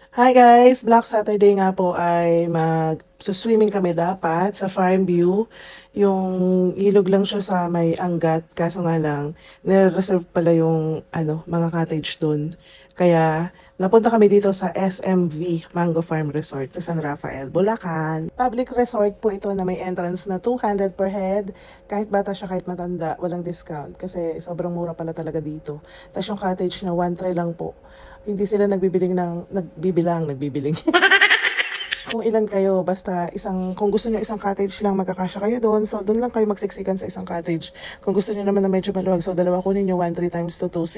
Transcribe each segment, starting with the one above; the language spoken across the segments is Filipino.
Hi guys! Black Saturday nga po ay mag-swimming kami dapat sa Farm View. Yung ilog lang siya sa may Angat, kaso nga lang, nire-reserve pala yung mga cottage doon. Kaya napunta kami dito sa SMV Mango Farm Resort sa San Rafael, Bulacan. Public resort po ito na may entrance na 200 per head. Kahit bata siya, kahit matanda, walang discount kasi sobrang mura pala talaga dito. Tapos yung cottage na 1 try lang po. Hindi sila nagbibiling. Kung ilan kayo, basta kung gusto niyo isang cottage lang, magkakasya kayo doon. So, doon lang kayo magsiksikan sa isang cottage. Kung gusto niyo naman na medyo maluwag, so dalawa kunin niyo, 1 3 times 2, 2,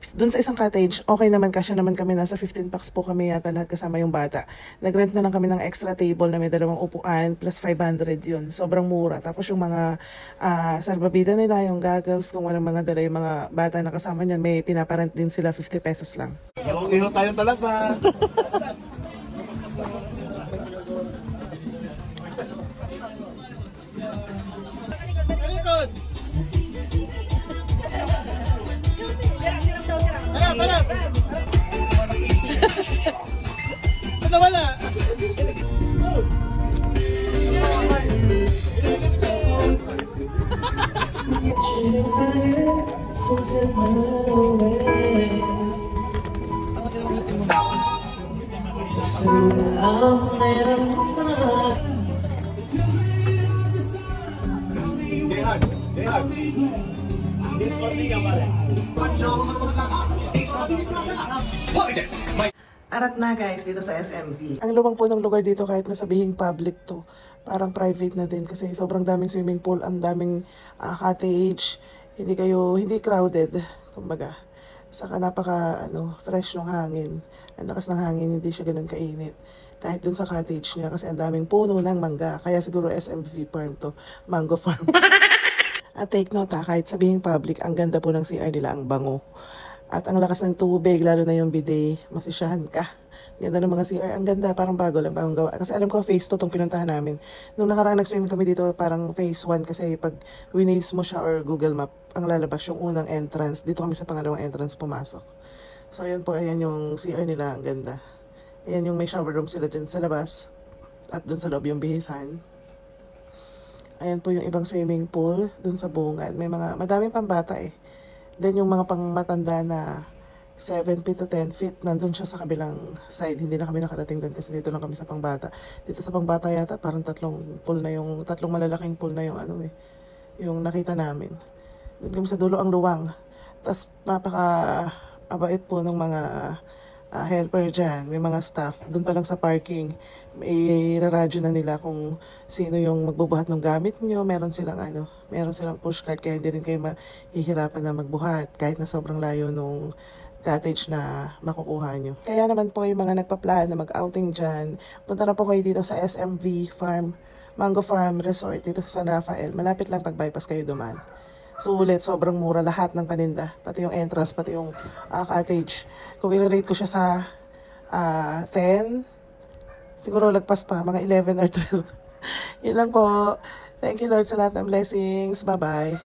6. Doon sa isang cottage, okay naman, kasya naman kami, nasa 15 bucks po kami yata lahat kasama yung bata. Nag-rent na lang kami ng extra table na may 2 upuan, plus 500 yun. Sobrang mura. Tapos yung mga salbabida nila, yung goggles, kung walang mga dala yung mga bata na kasama niyan, may pinaparent din sila, 50 pesos lang. Iho tayo talaga. Wala. Arat na guys dito sa SMV. Ang luwang po ng lugar dito kahit na sabihing public to. Parang private na din kasi sobrang daming swimming pool, ang daming cottage. Hindi crowded, kumbaga. Saka fresh ng hangin. Ang lakas ng hangin, hindi siya ganun kainit. Kahit dun sa cottage niya kasi ang daming puno ng mangga. Kaya siguro SMV farm to, mango farm. At take note kahit sabihing public, ang ganda po ng CR nila, ang bango. At ang lakas ng tubig, lalo na yung bidet, masisyahan ka. Ganda ng mga CR, ang ganda, parang bago lang, bagong gawa. Kasi alam ko, phase 2 itong pinuntahan namin. Nung nakaraan nag-swimming kami dito, parang phase 1 kasi pag winails mo siya or Google Map, ang lalabas yung unang entrance. Dito kami sa pangalawang entrance pumasok. So ayan po, ayan yung CR nila, ang ganda. Ayan yung may shower room sila dyan sa labas. At dun sa loob yung bihisan. Ayan po yung ibang swimming pool dun sa bungad. Madaming pambata eh. Then yung mga pangmatanda na 7 feet to 10 feet, nandun siya sa kabilang side. Hindi na kami nakarating doon kasi dito lang kami sa pangbata. Dito sa pangbata yata parang tatlong malalaking pool na yung yung nakita namin. Doon kami sa dulo ang luwang. Tapos abait po ng mga helper dyan, may mga staff. Doon pa lang sa parking, may radyo na nila kung sino yung magbubuhat ng gamit nyo. Meron silang pushcart kaya hindi rin kayo mahihirapan na magbuhat kahit na sobrang layo nung cottage na makukuha nyo. Kaya naman po yung mga nagpa-plan na mag-outing dyan, punta na po kayo dito sa SMV Mango Farm Resort dito sa San Rafael. Malapit lang pag bypass kayo duman. Sulit, sobrang mura lahat ng paninda. Pati yung entrance, pati yung cottage. Kung i-rate ko siya sa 10, siguro lagpas pa, mga 11 or 12. Yun lang po. Thank you Lord sa lahat ng blessings. Bye-bye.